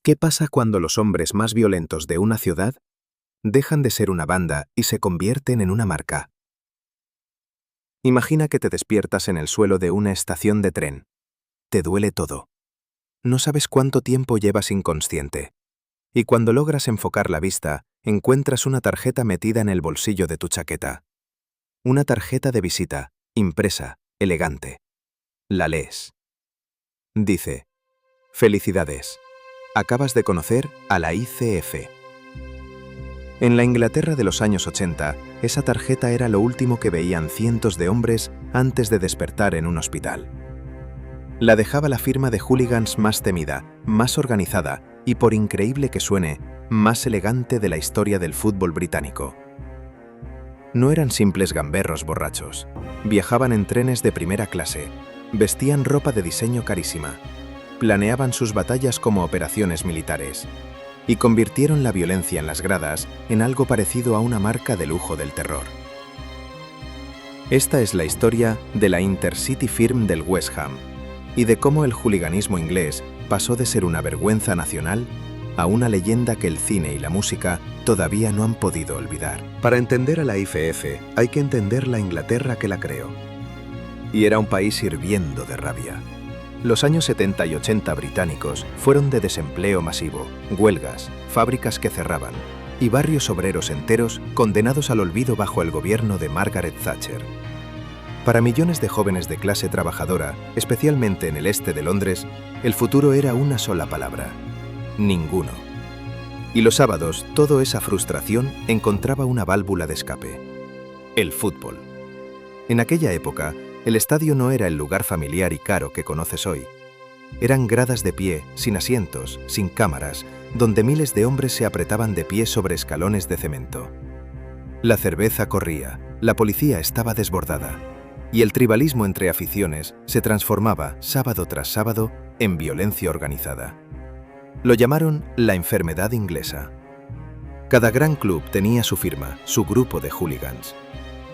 ¿Qué pasa cuando los hombres más violentos de una ciudad dejan de ser una banda y se convierten en una marca? Imagina que te despiertas en el suelo de una estación de tren. Te duele todo. No sabes cuánto tiempo llevas inconsciente. Y cuando logras enfocar la vista, encuentras una tarjeta metida en el bolsillo de tu chaqueta. Una tarjeta de visita, impresa, elegante. La lees. Dice: «Felicidades. Acabas de conocer a la ICF». En la Inglaterra de los años 80, esa tarjeta era lo último que veían cientos de hombres antes de despertar en un hospital. La dejaba la firma de hooligans más temida, más organizada y, por increíble que suene, más elegante de la historia del fútbol británico. No eran simples gamberros borrachos. Viajaban en trenes de primera clase, vestían ropa de diseño carísima, planeaban sus batallas como operaciones militares y convirtieron la violencia en las gradas en algo parecido a una marca de lujo del terror. Esta es la historia de la Intercity Firm del West Ham y de cómo el hooliganismo inglés pasó de ser una vergüenza nacional a una leyenda que el cine y la música todavía no han podido olvidar. Para entender a la ICF hay que entender la Inglaterra que la creó. Y era un país hirviendo de rabia. Los años 70 y 80 británicos fueron de desempleo masivo, huelgas, fábricas que cerraban y barrios obreros enteros condenados al olvido bajo el gobierno de Margaret Thatcher. Para millones de jóvenes de clase trabajadora, especialmente en el este de Londres, el futuro era una sola palabra: ninguno. Y los sábados, toda esa frustración encontraba una válvula de escape: el fútbol. En aquella época, el estadio no era el lugar familiar y caro que conoces hoy. Eran gradas de pie, sin asientos, sin cámaras, donde miles de hombres se apretaban de pie sobre escalones de cemento. La cerveza corría, la policía estaba desbordada, y el tribalismo entre aficiones se transformaba, sábado tras sábado, en violencia organizada. Lo llamaron la enfermedad inglesa. Cada gran club tenía su firma, su grupo de hooligans.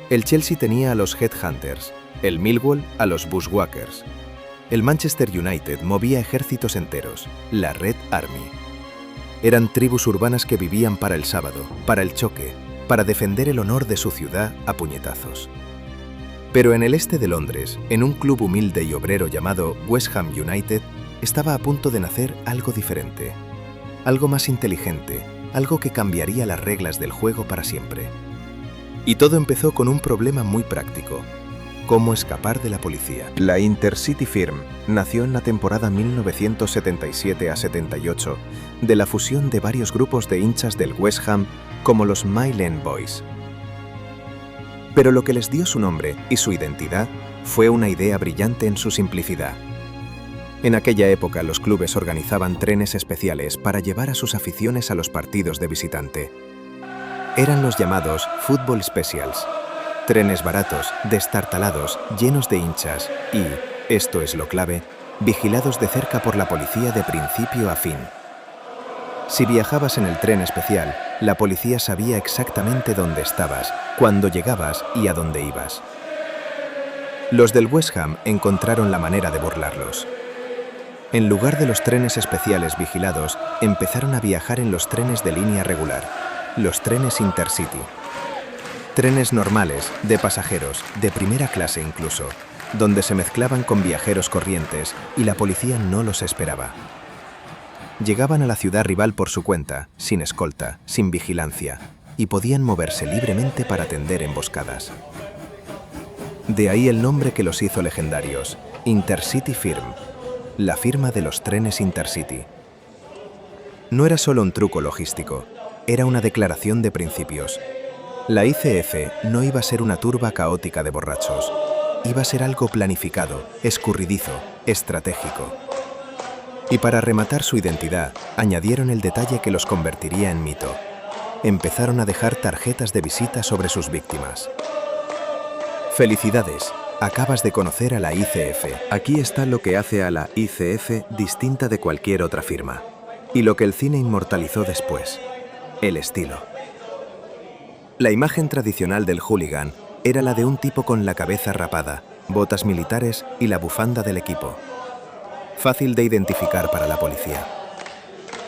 El Chelsea tenía a los Headhunters, el Millwall a los Bushwhackers. El Manchester United movía ejércitos enteros, la Red Army. Eran tribus urbanas que vivían para el sábado, para el choque, para defender el honor de su ciudad a puñetazos. Pero en el este de Londres, en un club humilde y obrero llamado West Ham United, estaba a punto de nacer algo diferente, algo más inteligente, algo que cambiaría las reglas del juego para siempre. Y todo empezó con un problema muy práctico: cómo escapar de la policía. La Intercity Firm nació en la temporada 1977 a 78 de la fusión de varios grupos de hinchas del West Ham como los Mile End Boys. Pero lo que les dio su nombre y su identidad fue una idea brillante en su simplicidad. En aquella época los clubes organizaban trenes especiales para llevar a sus aficiones a los partidos de visitante. Eran los llamados Football Specials. Trenes baratos, destartalados, llenos de hinchas y, esto es lo clave, vigilados de cerca por la policía de principio a fin. Si viajabas en el tren especial, la policía sabía exactamente dónde estabas, cuándo llegabas y a dónde ibas. Los del West Ham encontraron la manera de burlarlos. En lugar de los trenes especiales vigilados, empezaron a viajar en los trenes de línea regular, los trenes Intercity. Trenes normales, de pasajeros, de primera clase incluso, donde se mezclaban con viajeros corrientes y la policía no los esperaba. Llegaban a la ciudad rival por su cuenta, sin escolta, sin vigilancia, y podían moverse libremente para tender emboscadas. De ahí el nombre que los hizo legendarios: Intercity Firm, la firma de los trenes Intercity. No era solo un truco logístico, era una declaración de principios. La ICF no iba a ser una turba caótica de borrachos, iba a ser algo planificado, escurridizo, estratégico. Y para rematar su identidad, añadieron el detalle que los convertiría en mito. Empezaron a dejar tarjetas de visita sobre sus víctimas. Felicidades, acabas de conocer a la ICF. Aquí está lo que hace a la ICF distinta de cualquier otra firma. Y lo que el cine inmortalizó después: el estilo. La imagen tradicional del hooligan era la de un tipo con la cabeza rapada, botas militares y la bufanda del equipo. Fácil de identificar para la policía.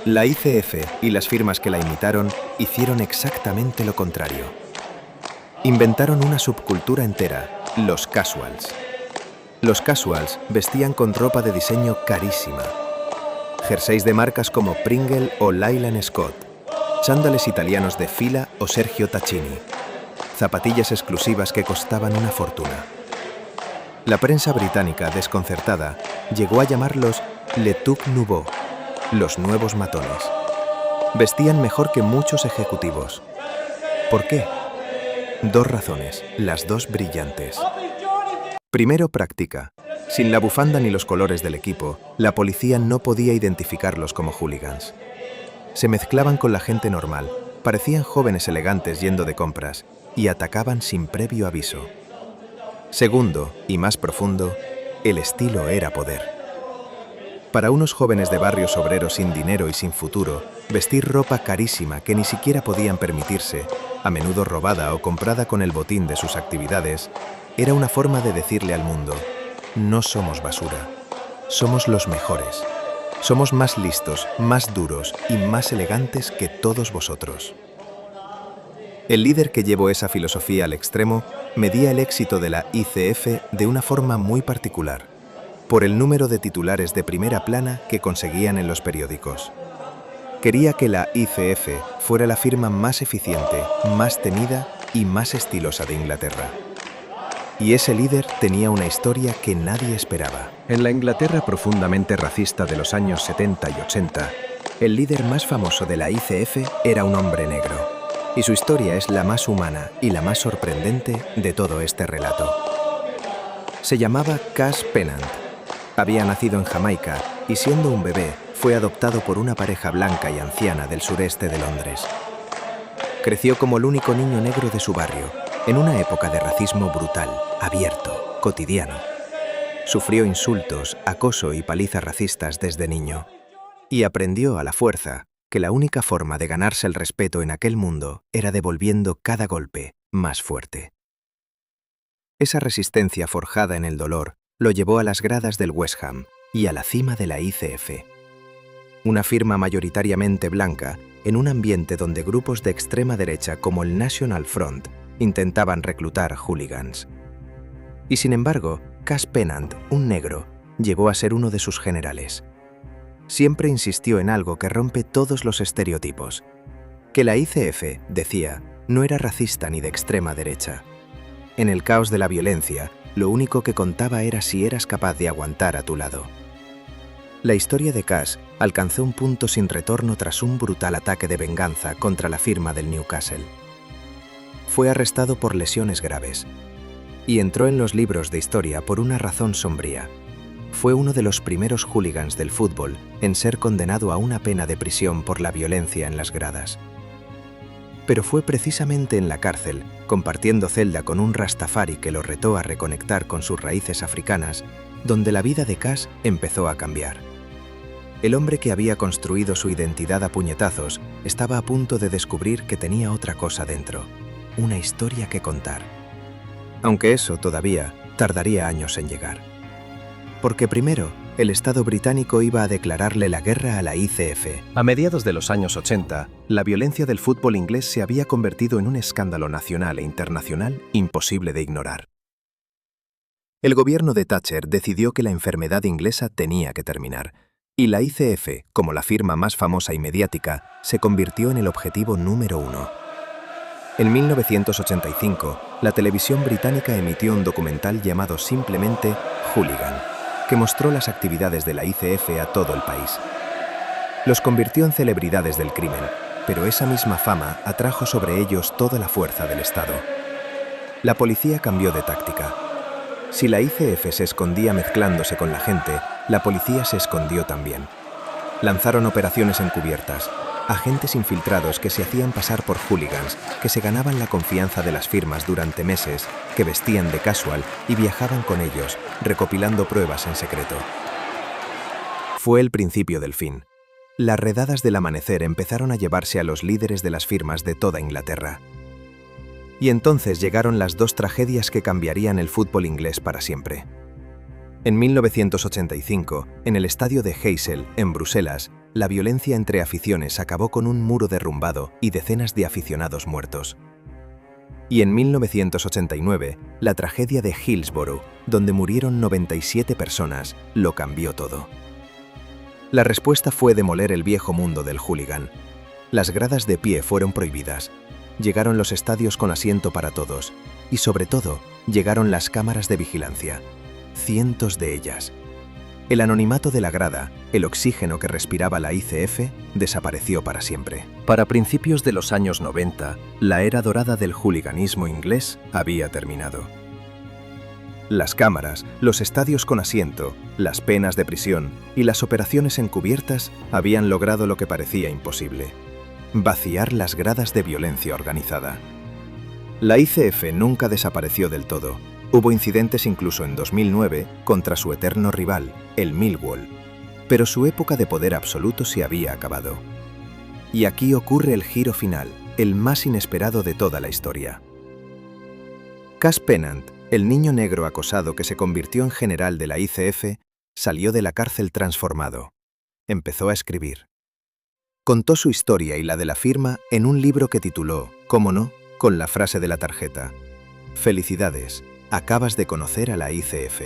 La ICF y las firmas que la imitaron hicieron exactamente lo contrario. Inventaron una subcultura entera, los casuals. Los casuals vestían con ropa de diseño carísima. Jerseys de marcas como Pringle o Leyland Scott, chándales italianos de Fila o Sergio Tacchini, zapatillas exclusivas que costaban una fortuna. La prensa británica, desconcertada, llegó a llamarlos Le Truc Nouveau, los nuevos matones. Vestían mejor que muchos ejecutivos. ¿Por qué? Dos razones, las dos brillantes. Primero, práctica. Sin la bufanda ni los colores del equipo, la policía no podía identificarlos como hooligans. Se mezclaban con la gente normal, parecían jóvenes elegantes yendo de compras y atacaban sin previo aviso. Segundo, y más profundo, el estilo era poder. Para unos jóvenes de barrios obreros sin dinero y sin futuro, vestir ropa carísima que ni siquiera podían permitirse, a menudo robada o comprada con el botín de sus actividades, era una forma de decirle al mundo: no somos basura, somos los mejores. Somos más listos, más duros y más elegantes que todos vosotros. El líder que llevó esa filosofía al extremo medía el éxito de la ICF de una forma muy particular, por el número de titulares de primera plana que conseguían en los periódicos. Quería que la ICF fuera la firma más eficiente, más temida y más estilosa de Inglaterra. Y ese líder tenía una historia que nadie esperaba. En la Inglaterra profundamente racista de los años 70 y 80, el líder más famoso de la ICF era un hombre negro. Y su historia es la más humana y la más sorprendente de todo este relato. Se llamaba Cass Pennant. Había nacido en Jamaica y siendo un bebé fue adoptado por una pareja blanca y anciana del sureste de Londres. Creció como el único niño negro de su barrio, en una época de racismo brutal, abierto, cotidiano. Sufrió insultos, acoso y palizas racistas desde niño. Y aprendió a la fuerza que la única forma de ganarse el respeto en aquel mundo era devolviendo cada golpe más fuerte. Esa resistencia forjada en el dolor lo llevó a las gradas del West Ham y a la cima de la ICF. Una firma mayoritariamente blanca en un ambiente donde grupos de extrema derecha como el National Front intentaban reclutar hooligans. Y sin embargo, Cass Pennant, un negro, llegó a ser uno de sus generales. Siempre insistió en algo que rompe todos los estereotipos, que la ICF, decía, no era racista ni de extrema derecha. En el caos de la violencia, lo único que contaba era si eras capaz de aguantar a tu lado. La historia de Cass alcanzó un punto sin retorno tras un brutal ataque de venganza contra la firma del Newcastle. Fue arrestado por lesiones graves y entró en los libros de historia por una razón sombría. Fue uno de los primeros hooligans del fútbol en ser condenado a una pena de prisión por la violencia en las gradas. Pero fue precisamente en la cárcel, compartiendo celda con un rastafari que lo retó a reconectar con sus raíces africanas, donde la vida de Cass empezó a cambiar. El hombre que había construido su identidad a puñetazos estaba a punto de descubrir que tenía otra cosa dentro, una historia que contar. Aunque eso todavía tardaría años en llegar. Porque primero, el Estado británico iba a declararle la guerra a la ICF. A mediados de los años 80, la violencia del fútbol inglés se había convertido en un escándalo nacional e internacional imposible de ignorar. El gobierno de Thatcher decidió que la enfermedad inglesa tenía que terminar, y la ICF, como la firma más famosa y mediática, se convirtió en el objetivo número uno. En 1985, la televisión británica emitió un documental llamado simplemente Hooligan, que mostró las actividades de la ICF a todo el país. Los convirtió en celebridades del crimen, pero esa misma fama atrajo sobre ellos toda la fuerza del Estado. La policía cambió de táctica. Si la ICF se escondía mezclándose con la gente, la policía se escondió también. Lanzaron operaciones encubiertas, agentes infiltrados que se hacían pasar por hooligans, que se ganaban la confianza de las firmas durante meses, que vestían de casual y viajaban con ellos, recopilando pruebas en secreto. Fue el principio del fin. Las redadas del amanecer empezaron a llevarse a los líderes de las firmas de toda Inglaterra. Y entonces llegaron las dos tragedias que cambiarían el fútbol inglés para siempre. En 1985, en el estadio de Heysel, en Bruselas, la violencia entre aficiones acabó con un muro derrumbado y decenas de aficionados muertos. Y en 1989, la tragedia de Hillsborough, donde murieron 97 personas, lo cambió todo. La respuesta fue demoler el viejo mundo del hooligan. Las gradas de pie fueron prohibidas. Llegaron los estadios con asiento para todos. Y sobre todo, llegaron las cámaras de vigilancia. Cientos de ellas. El anonimato de la grada, el oxígeno que respiraba la ICF, desapareció para siempre. Para principios de los años 90, la era dorada del hooliganismo inglés había terminado. Las cámaras, los estadios con asiento, las penas de prisión y las operaciones encubiertas habían logrado lo que parecía imposible: vaciar las gradas de violencia organizada. La ICF nunca desapareció del todo. Hubo incidentes incluso en 2009 contra su eterno rival, el Millwall, pero su época de poder absoluto se había acabado. Y aquí ocurre el giro final, el más inesperado de toda la historia. Cass Pennant, el niño negro acosado que se convirtió en general de la ICF, salió de la cárcel transformado. Empezó a escribir. Contó su historia y la de la firma en un libro que tituló, cómo no, con la frase de la tarjeta: «Felicidades, acabas de conocer a la ICF».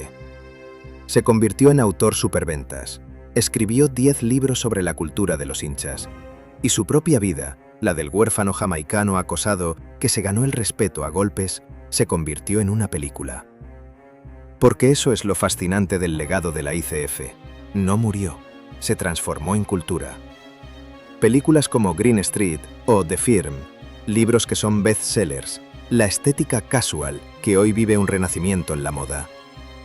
Se convirtió en autor superventas. Escribió 10 libros sobre la cultura de los hinchas. Y su propia vida, la del huérfano jamaicano acosado que se ganó el respeto a golpes, se convirtió en una película. Porque eso es lo fascinante del legado de la ICF. No murió, se transformó en cultura. Películas como Green Street o The Firm, libros que son bestsellers, la estética casual que hoy vive un renacimiento en la moda.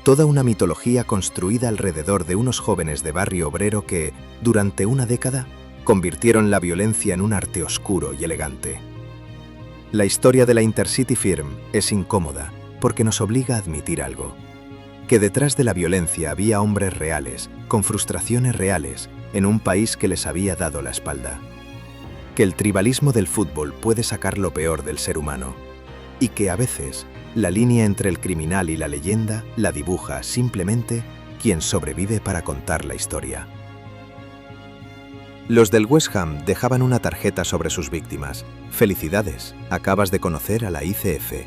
Toda una mitología construida alrededor de unos jóvenes de barrio obrero que, durante una década, convirtieron la violencia en un arte oscuro y elegante. La historia de la Intercity Firm es incómoda porque nos obliga a admitir algo: que detrás de la violencia había hombres reales, con frustraciones reales, en un país que les había dado la espalda. Que el tribalismo del fútbol puede sacar lo peor del ser humano. Y que a veces, la línea entre el criminal y la leyenda la dibuja simplemente quien sobrevive para contar la historia. Los del West Ham dejaban una tarjeta sobre sus víctimas: «Felicidades, acabas de conocer a la ICF».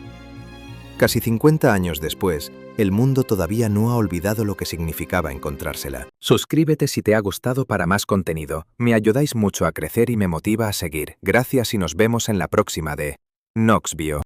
Casi 50 años después, el mundo todavía no ha olvidado lo que significaba encontrársela. Suscríbete si te ha gustado para más contenido. Me ayudáis mucho a crecer y me motiva a seguir. Gracias y nos vemos en la próxima de Knoxville.